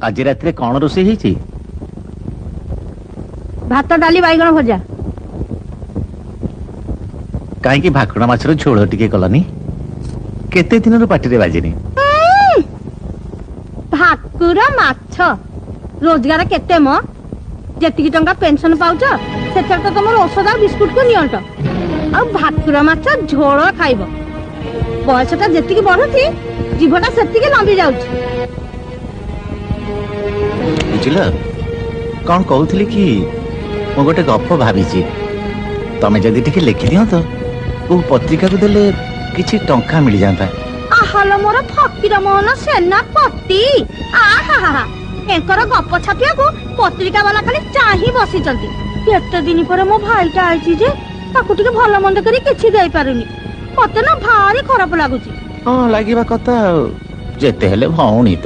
आज रात कौन रोषे ही भात डाली बैगण भजा कहीं भाकुड़ माछर झोल टिके कलनी केते दिन पार्टी बाजिनी भाकुर माछ रोजगार केते म जेतिकी टंका पेंशन पाउछ सेतर तो तुम औषध बिस्कुट को नियंट आ भाकुर माछ झोल खाइब बयसटा जेतिकी बढ़ुची जीवटा सेतिकी लंबी जाउची बुझिल कौन कहूली कि मु गोटे गप भावी तमें जदि टिके लिखि दियो तो वो पत्रिका को देले किछि टंका मिल जाता आहल मोर फकीर मोहन सेनापति आहा एकर गप छापिया को पत्रिका वाला खाली चाही बसी चलती केते दिन पर मो भाईटा आइची जे ताकू टिके भलो मंद करी किछि देई पारुनी मते ना भारी खराब लागुची हाँ लागिबा कथा जेते हेले भौणी